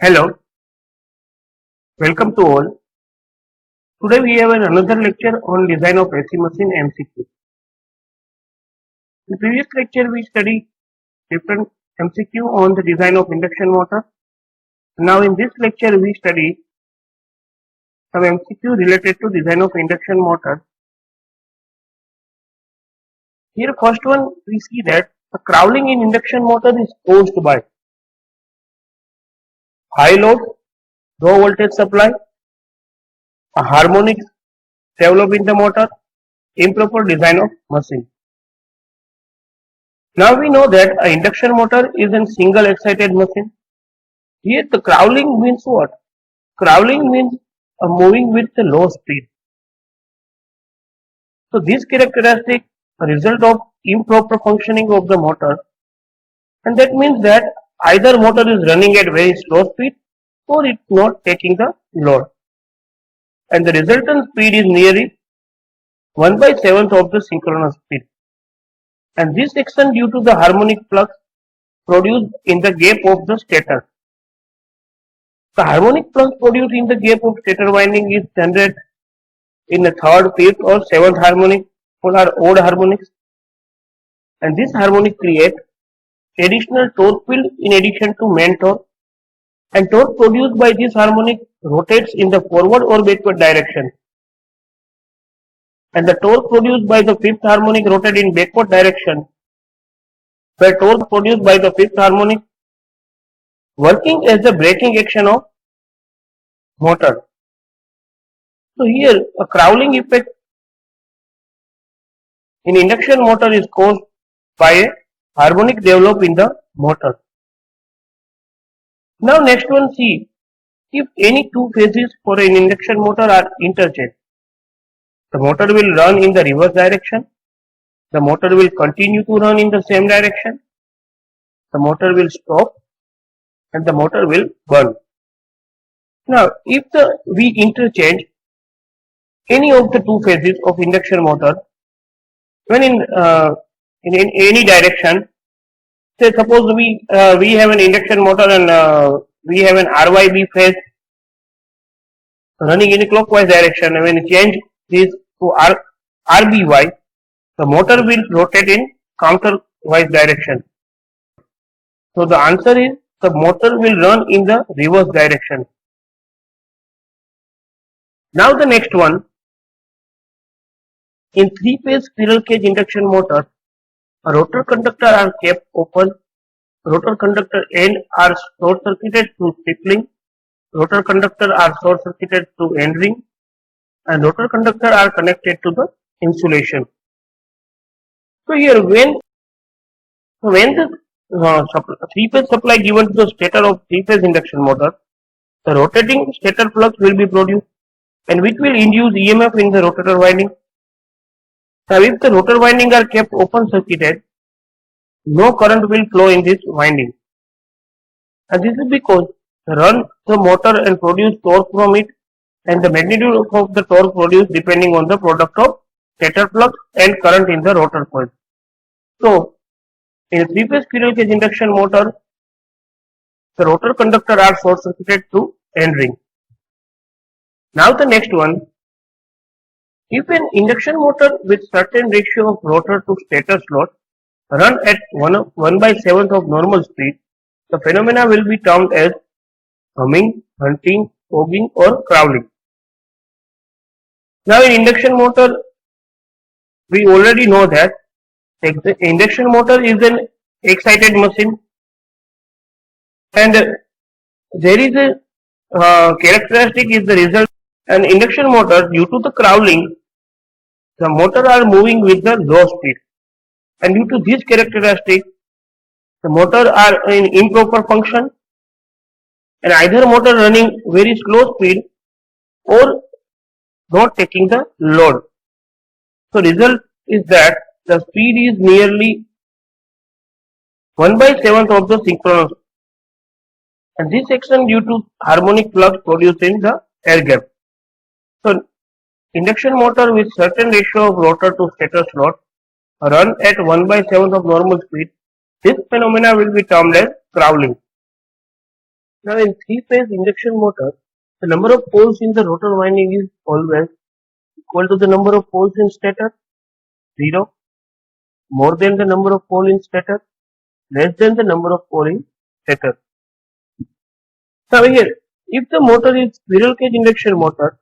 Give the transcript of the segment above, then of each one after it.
Hello, welcome to all. Today we have another lecture on design of AC machine MCQ. In previous lecture we studied different MCQ on the design of induction motor. Now in this lecture we study some MCQ related to design of induction motor. Here first one we see that the crawling in induction motor is caused by high load, low voltage supply, a harmonics developed in the motor, improper design of machine. Now we know that an induction motor is a single excited machine. Here the crawling means what? Crawling means moving with the low speed. So this characteristic a result of improper functioning of the motor, and that means that either motor is running at very slow speed or it's not taking the load, and the resultant speed is nearly 1/7 of the synchronous speed, and this action due to the harmonic flux produced in the gap of the stator. The harmonic flux produced in the gap of stator winding is generated in the third, fifth or seventh harmonic or odd harmonics, and this harmonic creates additional torque field in addition to main torque, and torque produced by this harmonic rotates in the forward or backward direction, and the torque produced by the fifth harmonic rotates in backward direction, where torque produced by the fifth harmonic working as the braking action of motor. So here a crawling effect in induction motor is caused by a harmonic developed in the motor. Now next one, see, if any two phases for an induction motor are interchanged, the motor will run in the reverse direction, the motor will continue to run in the same direction, the motor will stop, and the motor will burn. Now if we interchange any of the two phases of induction motor when in any direction, say suppose we have an induction motor and we have an RYB phase running in a clockwise direction, and when we change this to RBY, the motor will rotate in counterwise direction. So the answer is the motor will run in the reverse direction. Now the next one, in three-phase squirrel cage induction motor, a rotor conductor are kept open, rotor conductor end are short circuited through stippling, rotor conductor are short circuited through end ring, and rotor conductor are connected to the insulation. So here when the three-phase supply given to the stator of three-phase induction motor, the rotating stator flux will be produced, and which will induce EMF in the rotator winding. Now if the rotor winding are kept open circuited, no current will flow in this winding, and this is because run the motor and produce torque from it, and the magnitude of the torque produced depending on the product of stator flux and current in the rotor coil. So in a three-phase squirrel cage induction motor, the rotor conductor are short circuited through end ring. Now the next one, if an induction motor with certain ratio of rotor to stator slot run at 1/7 of normal speed, the phenomena will be termed as humming, hunting, fogging or crawling. Now in induction motor, we already know that the induction motor is an excited machine, and there is a characteristic is the result. An induction motor, due to the crawling, the motor are moving with the low speed, and due to this characteristic, the motor are in improper function, and either motor running very slow speed or not taking the load. So result is that the speed is nearly 1/7 of the synchronous, and this action due to harmonic flux produced in the air gap. So induction motor with certain ratio of rotor to stator slot run at 1/7 of normal speed. This phenomena will be termed as crawling. Now in three-phase induction motor, the number of poles in the rotor winding is always equal to the number of poles in stator, 0, more than the number of poles in stator, less than the number of poles in stator. Now here, if the motor is squirrel cage induction motor,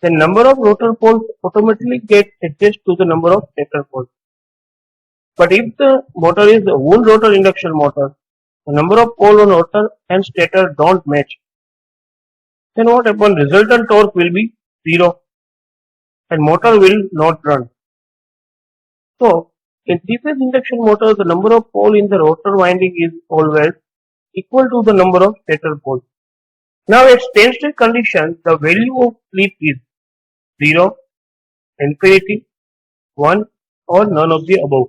the number of rotor poles automatically get adjusted to the number of stator poles. But if the motor is a wound rotor induction motor, the number of poles on rotor and stator don't match. Then what happens? Resultant torque will be 0 and motor will not run. So, in three-phase induction motor, the number of poles in the rotor winding is always equal to the number of stator poles. Now, at steady-state condition, the value of slip is 0, infinity, 1 or none of the above.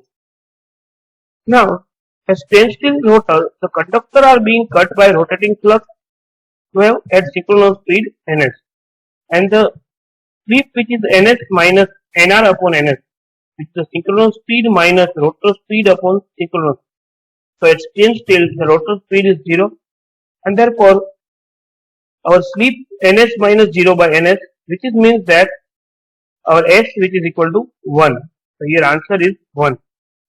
Now, at steady-state rotor, the conductor are being cut by rotating flux wave at synchronous speed ns, and the slip which is ns minus nr upon ns, which is the synchronous speed minus rotor speed upon synchronous. So at standstill, the rotor speed is 0, and therefore our slip ns minus 0 by ns, which is means that our s which is equal to 1. So here answer is 1.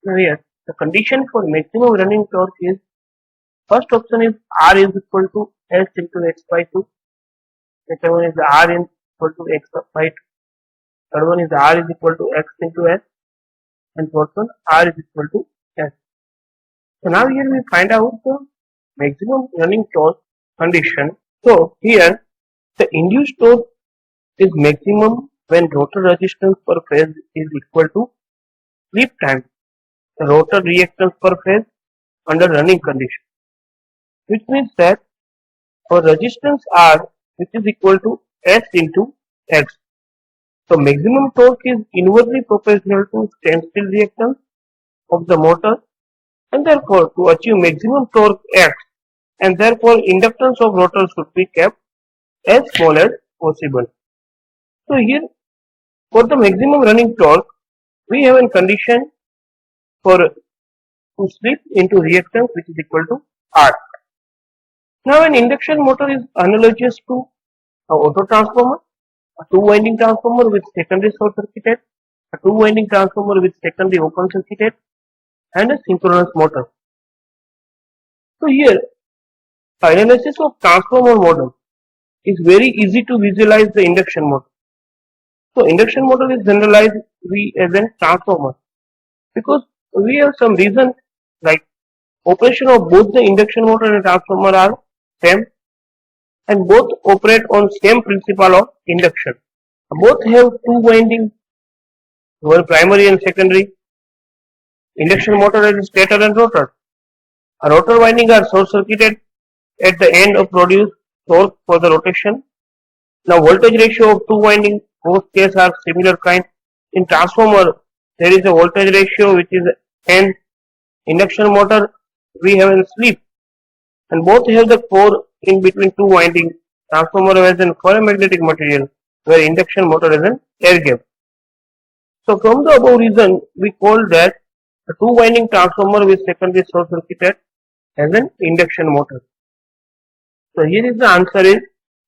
Now here the condition for maximum running torque is, first option is r is equal to s into x by 2. Second one is r is equal to x by 2. Third one is r is equal to x into s. And fourth one r is equal to s. So now here we find out the maximum running torque condition. So here the induced torque is maximum when rotor resistance per phase is equal to slip time the rotor reactance per phase under running condition, which means that our resistance R which is equal to S into X. So maximum torque is inversely proportional to standstill reactance of the motor, and therefore to achieve maximum torque X, and therefore inductance of rotor should be kept as small as possible. So here for the maximum running torque we have a condition for to slip into reactance which is equal to R. Now an induction motor is analogous to an auto transformer, a two-winding transformer with secondary short circuited, a two-winding transformer with secondary open circuited, and a synchronous motor. So here analysis of transformer model is very easy to visualize the induction motor. So induction motor is generalized as a transformer because we have some reason like operation of both the induction motor and transformer are same, and both operate on same principle of induction. Both have two windings, one primary and secondary. Induction motor has stator and rotor. A rotor winding are short circuited at the end of produce torque for the rotation. Now voltage ratio of two winding both cases are similar kind. In transformer there is a voltage ratio which is N. Induction motor we have a slip, and both have the core in between two windings. Transformer has a ferromagnetic material where induction motor has an air gap. So from the above reason we call that a two winding transformer with secondary short circuited as an induction motor. So here is the answer is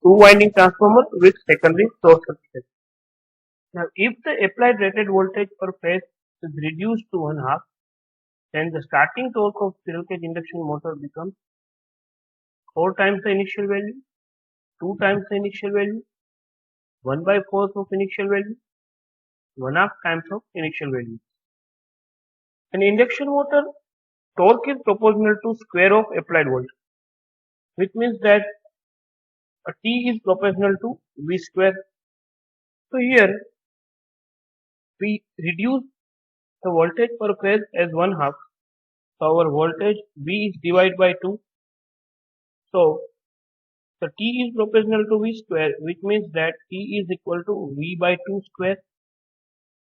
two winding transformer with secondary short circuited. Now if the applied rated voltage per phase is reduced to 1/2, then the starting torque of squirrel cage induction motor becomes 4 times the initial value, 2 times the initial value, 1/4 of initial value, 1/2 times of initial value. An induction motor torque is proportional to square of applied voltage, which means that a T is proportional to V square. So here we reduce the voltage per phase as 1/2. So our voltage V is divided by 2. So the T is proportional to V square, which means that T is equal to V by 2 square,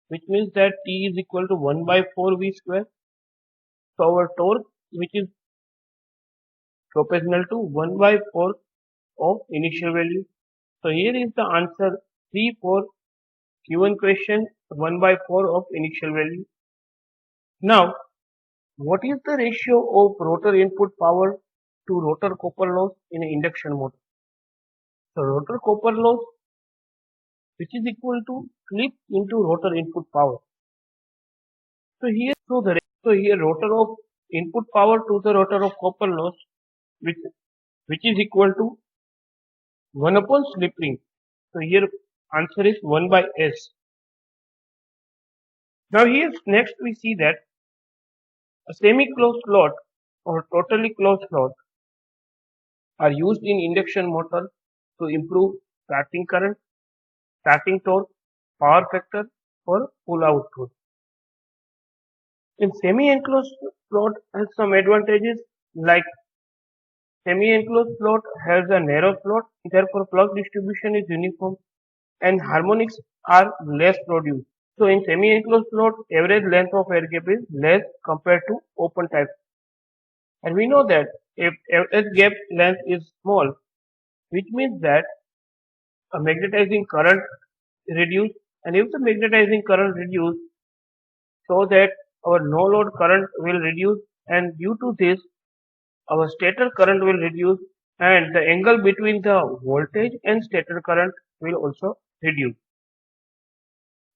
which means that T is equal to 1/4 V square. So our torque which is proportional to 1/4 of initial value. So here is the answer 3 for given question 1/4 of initial value. Now what is the ratio of rotor input power to rotor copper loss in an induction motor. So rotor copper loss, which is equal to slip into rotor input power. So here rotor of input power to the rotor of copper loss, which is equal to 1 upon slip ring. So here answer is 1 by S. Now here next we see that a semi-closed slot or totally closed slot are used in induction motor to improve starting current, starting torque, power factor or pull output. In semi-enclosed slot has some advantages like semi-enclosed slot has a narrow slot, therefore flux distribution is uniform and harmonics are less produced. So in semi-enclosed slot, average length of air gap is less compared to open type. And we know that if average gap length is small, which means that a magnetizing current reduced, and if the magnetizing current reduced, so that our no load current will reduce, and due to this our stator current will reduce, and the angle between the voltage and stator current will also reduce.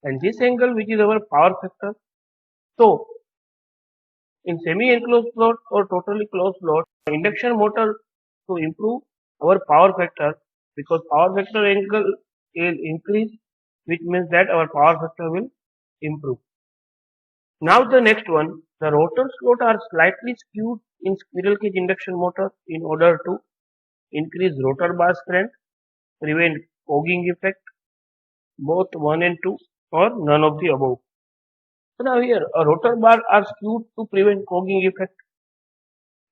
And this angle, which is our power factor. So in semi-enclosed slot or totally closed slot, induction motor to improve our power factor, because power factor angle will increase, which means that our power factor will improve. Now the next one, the rotor slot are slightly skewed in squirrel cage induction motor in order to increase rotor bar strength, prevent fogging effect, both 1 and 2 or none of the above. So now here a rotor bar are skewed to prevent fogging effect.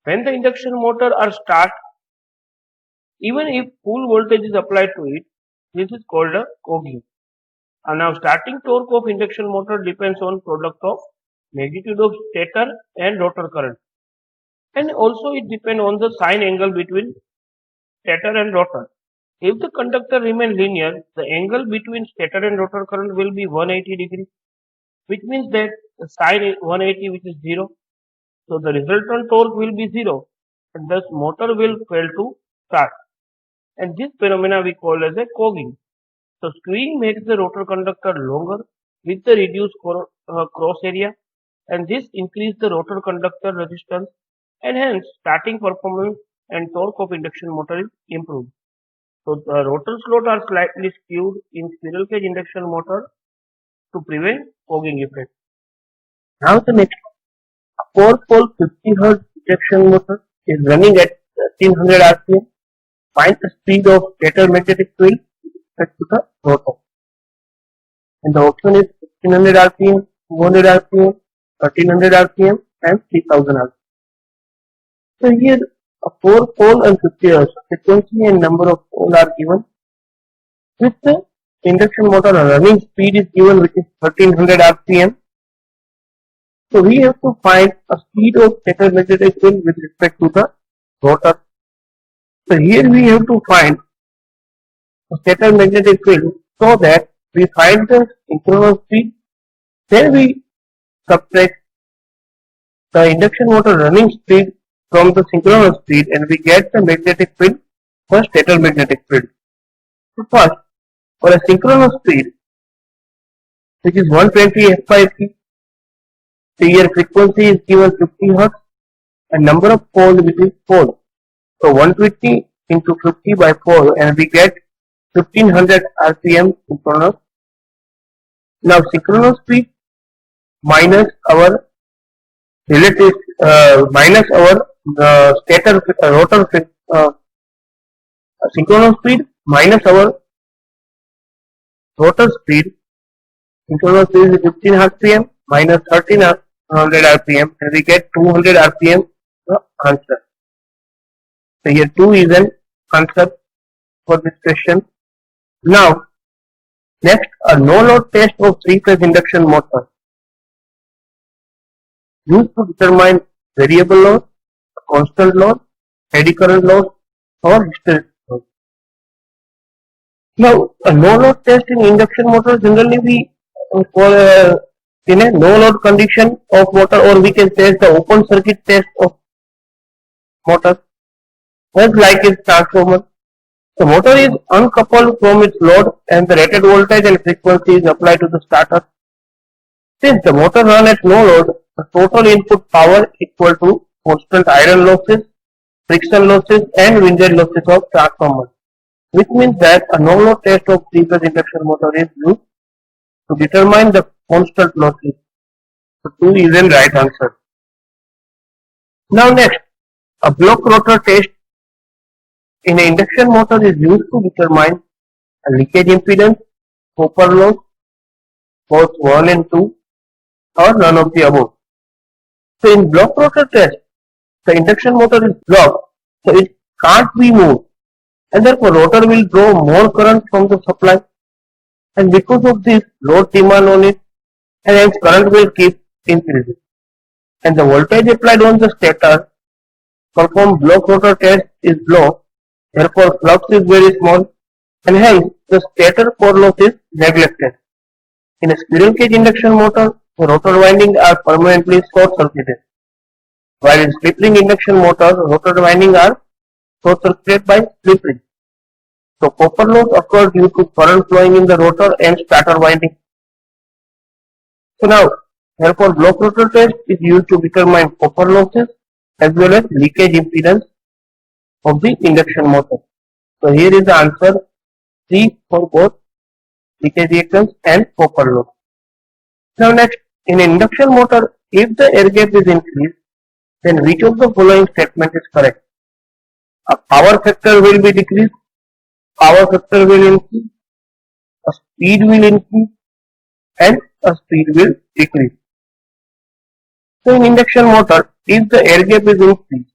When the induction motor are start, even if full voltage is applied to it, this is called a fogging. And now starting torque of induction motor depends on product of magnitude of stator and rotor current. And also it depends on the sine angle between stator and rotor. If the conductor remain linear, the angle between stator and rotor current will be 180 degrees, which means that the sine 180, which is 0. So the resultant torque will be 0, and thus motor will fail to start. And this phenomena we call as a fogging. So skewing makes the rotor conductor longer with the reduced cross area, and this increase the rotor conductor resistance, and hence starting performance and torque of induction motor is improved. So the rotor slot are slightly skewed in squirrel cage induction motor to prevent fogging effect. Now the next one, 4-pole 50 Hz induction motor is running at 1300 rpm. Find the speed of stator magnetic field with respect to the rotor. And the option is 1500 rpm, 200 rpm, 1300 rpm and 3000 rpm. So here a 4-pole and 50 Hz frequency and number of poles are given. With the induction motor running speed is given, which is 1300 rpm. So we have to find a speed of stator magnetic field with respect to the rotor. So here we have to find the stator magnetic field, so that we find the synchronous speed, then we subtract the induction motor running speed from the synchronous speed, and we get the magnetic field for stator magnetic field. So first, for a synchronous speed, which is 120 f/p, the here frequency is given 50 Hz and number of poles, which is 4. So 120 into 50 by 4, and we get 1500 rpm synchronous. Now synchronous speed minus our relative minus our stator rotor synchronous speed minus our rotor speed. Synchronous speed is 15 rpm minus 1300 rpm, and we get 200 rpm the answer. So here 2 is an answer for this question. Now next, a no load test of 3-phase induction motor used to determine variable load, constant load, eddy current load or hysteresis load. Now a no load test in induction motor generally we call in a no load condition of motor, or we can test the open circuit test of motor. as like its transformer. The motor is uncoupled from its load and the rated voltage and frequency is applied to the starter. Since the motor runs at no load, the total input power equal to constant iron losses, friction losses and windage losses of transformer, which means that a no-load test of three-phase induction motor is used to determine the constant losses. So 2 is the right answer. Now next, a block rotor test in an induction motor is used to determine a leakage impedance, copper loss, both 1 and 2 or none of the above. So in block rotor test, the induction motor is blocked, so it can't be moved and therefore rotor will draw more current from the supply and because of this load demand on it and hence current will keep increasing. And the voltage applied on the stator performed block rotor test is low, therefore flux is very small and hence the stator core loss is neglected. In a squirrel cage induction motor, the rotor windings are permanently short circuited, while in slip ring induction motor, rotor windings are short circuited by slip ring. So copper loss occurs due to current flowing in the rotor and stator winding. So now, therefore block rotor test is used to determine copper losses as well as leakage impedance of the induction motor. So here is the answer C for both leakage reactance and copper loss. Now next, in an induction motor, if the air gap is increased, then which of the following statement is correct? A power factor will be decreased, power factor will increase, a speed will increase, and a speed will decrease. So in induction motor, if the air gap is increased,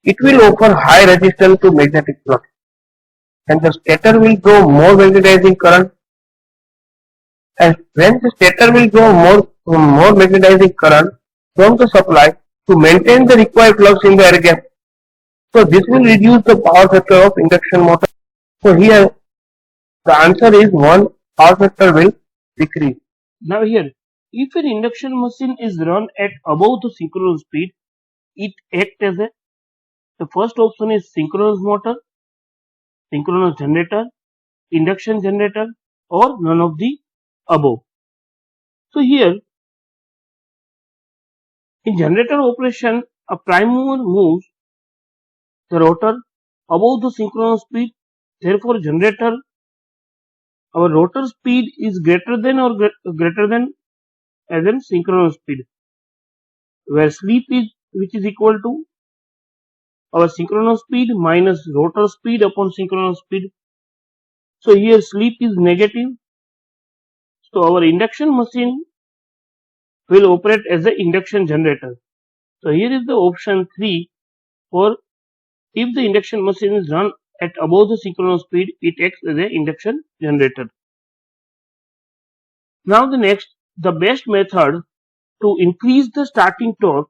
it will offer high resistance to magnetic flux and the stator will draw more magnetizing current, and when the stator will draw more magnetizing current from the supply to maintain the required flux in the air gap. So this will reduce the power factor of induction motor. So here the answer is 1, power factor will decrease. Now here, if an induction machine is run at above the synchronous speed, it acts as the first option is synchronous motor, synchronous generator, induction generator or none of the above. So here, in generator operation, a prime mover moves the rotor above the synchronous speed, therefore generator, our rotor speed is greater than as in synchronous speed, where sleep is which is equal to our synchronous speed minus rotor speed upon synchronous speed. So here sleep is negative. So our induction machine will operate as an induction generator. So here is the option 3 for if the induction machine is run at above the synchronous speed, it acts as an induction generator. Now the next, the best method to increase the starting torque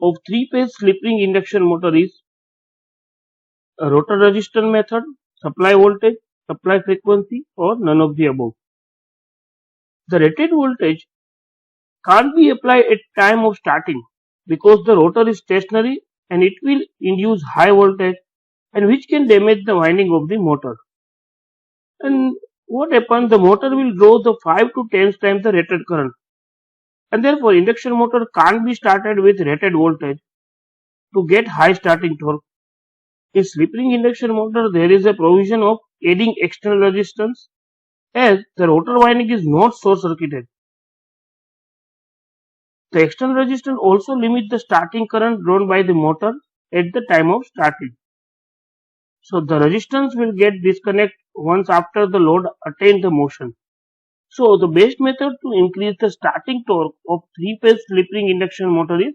of 3-phase slip ring induction motor is a rotor resistance method, supply voltage, supply frequency or none of the above. The rated voltage can't be applied at time of starting because the rotor is stationary and it will induce high voltage and which can damage the winding of the motor. And what happens? The motor will draw the 5 to 10 times the rated current and therefore induction motor can't be started with rated voltage to get high starting torque. In slip ring induction motor there is a provision of adding external resistance as the rotor winding is not short circuited. The external resistance also limits the starting current drawn by the motor at the time of starting. So the resistance will get disconnected once after the load attains the motion. So the best method to increase the starting torque of 3-phase slip ring induction motor is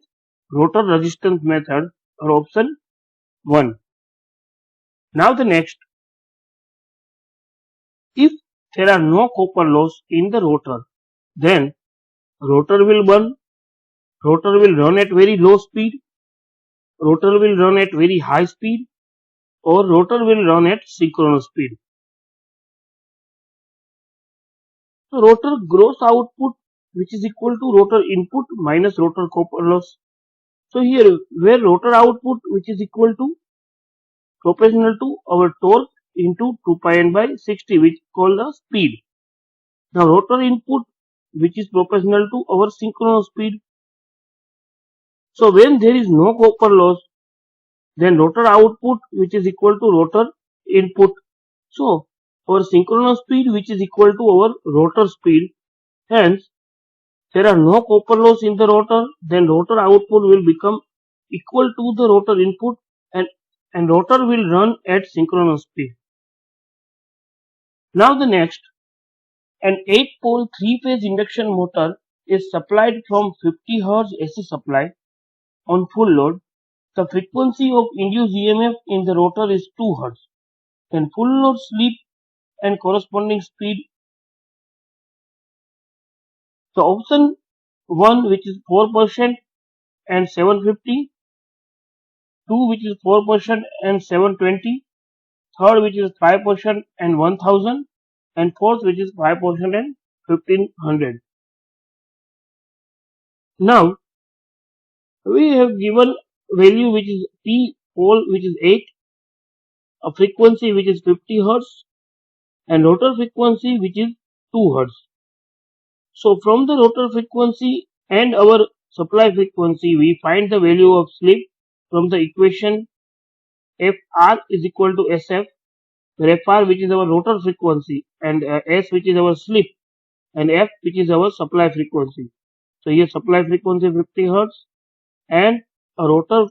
rotor resistance method or option 1. Now the next, if there are no copper loss in the rotor, then rotor will burn, rotor will run at very low speed, rotor will run at very high speed or rotor will run at synchronous speed. So rotor gross output which is equal to rotor input minus rotor copper loss. So here where rotor output which is equal to proportional to our torque into 2 pi n by 60 which is called the speed. Now rotor input which is proportional to our synchronous speed. So when there is no copper loss, then rotor output which is equal to rotor input. So our synchronous speed which is equal to our rotor speed. Hence there are no copper loss in the rotor, then rotor output will become equal to the rotor input and rotor will run at synchronous speed. Now the next, an 8-pole 3-phase induction motor is supplied from 50 Hz AC supply on full load. The frequency of induced EMF in the rotor is 2 Hz. Then full load slip and corresponding speed. So option 1 which is 4% and 750, 2 which is 4% and 720, third which is 5% and 1000, and fourth which is 5% and 1500. Now we have given value which is P pole which is 8, a frequency which is 50 Hz and rotor frequency which is 2 Hz. So from the rotor frequency and our supply frequency we find the value of slip from the equation Fr is equal to Sf, where Fr which is our rotor frequency and S which is our slip and F which is our supply frequency. So here supply frequency 50 Hz and a rotor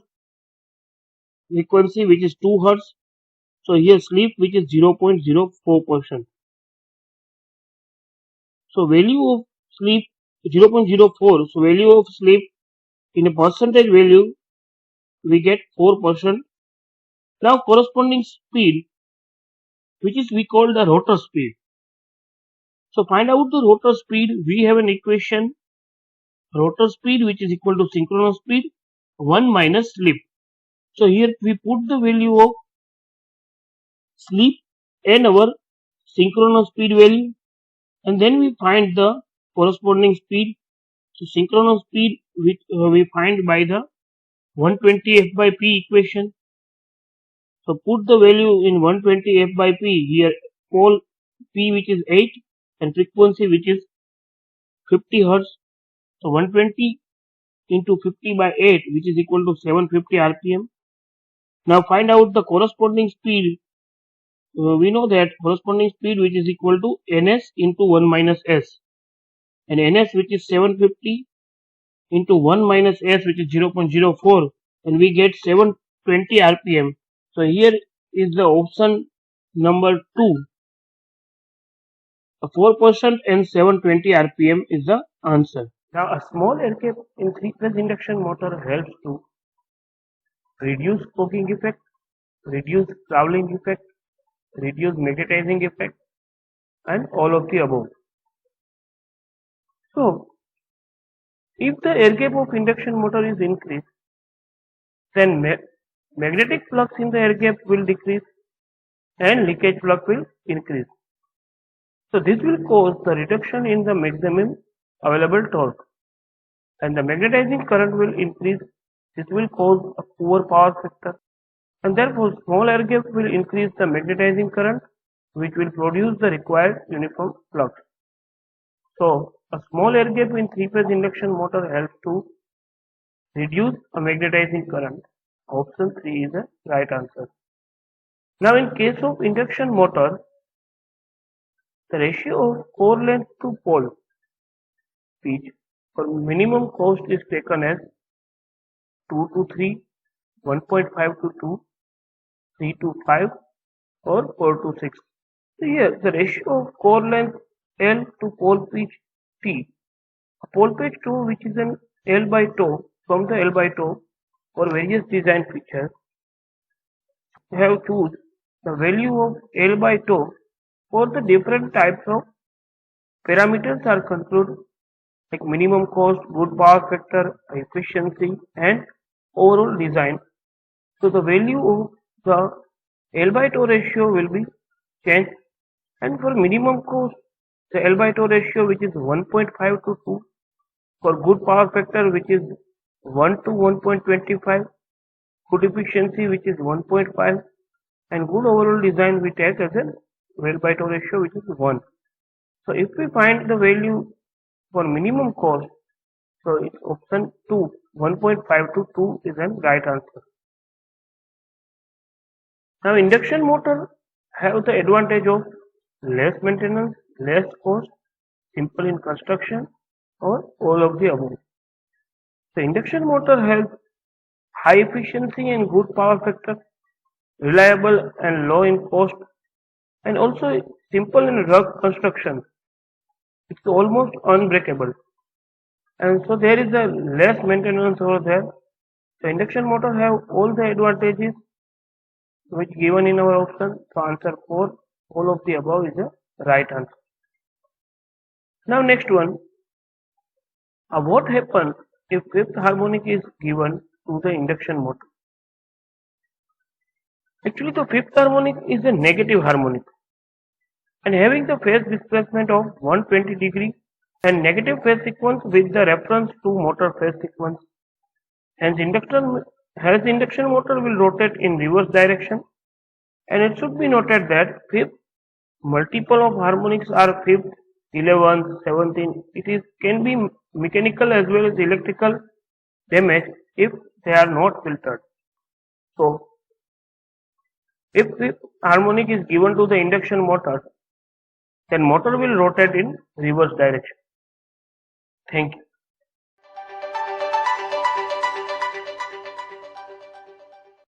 frequency which is 2 Hz. So here slip which is 0.04%. So value of slip 0.04. So value of slip in a percentage value we get 4%. Now corresponding speed which is we call the rotor speed. So find out the rotor speed. We have an equation rotor speed which is equal to synchronous speed 1 minus slip. So here we put the value of slip and our synchronous speed value and then we find the corresponding speed. So synchronous speed which we find by the 120 F by P equation. So put the value in 120 F by P here, pole P which is 8 and frequency which is 50 Hz. So 120 into 50 by 8 which is equal to 750 RPM. Now find out the corresponding speed. We know that corresponding speed which is equal to ns into 1 minus s, and ns which is 750 into 1 minus s which is 0.04, and we get 720 rpm. So here is the option number 2, 4% and 720 rpm is the answer. Now a small air gap in 3-phase induction motor helps to reduce choking effect, reduce traveling effect, reduce magnetizing effect, and all of the above. So if the air gap of induction motor is increased, then magnetic flux in the air gap will decrease and leakage flux will increase. So this will cause the reduction in the maximum available torque and the magnetizing current will increase. This will cause a poor power factor, and therefore small air gap will increase the magnetizing current which will produce the required uniform flux. So a small air gap in 3-phase induction motor helps to reduce a magnetizing current. Option 3 is the right answer. Now in case of induction motor, the ratio of core length to pole pitch for minimum cost is taken as 2 to 3, 1.5 to 2, 3 to 5 or 4 to 6. So here the ratio of core length L to pole pitch T. A pole pitch toe which is an L by toe from the L by toe for various design features. We have choose the value of L by toe for the different types of parameters are controlled like minimum cost, good power factor, efficiency and overall design. So the value of the L by toe ratio will be changed, and for minimum cost the L by toe ratio which is 1.5 to 2, for good power factor which is 1 to 1.25, good efficiency which is 1.5, and good overall design we take as a well-by-toe ratio which is 1. So if we find the value for minimum cost, so it's option 2, 1.5 to 2 is the right answer. Now induction motor have the advantage of less maintenance, less cost, simple in construction, or all of the above. The induction motor has high efficiency and good power factor, reliable and low in cost, and also simple in rough construction. It's almost unbreakable, and so there is a less maintenance over there. So induction motor have all the advantages which given in our option. So answer 4, all of the above is the right answer. Now next one, what happens if fifth harmonic is given to the induction motor? Actually the fifth harmonic is a negative harmonic and having the phase displacement of 120 degree and negative phase sequence with the reference to motor phase sequence. Hence induction motor will rotate in reverse direction, and it should be noted that fifth multiple of harmonics are fifth, 11, 17. Can be mechanical as well as electrical damage if they are not filtered. So if fifth harmonic is given to the induction motor, then motor will rotate in reverse direction. Thank you.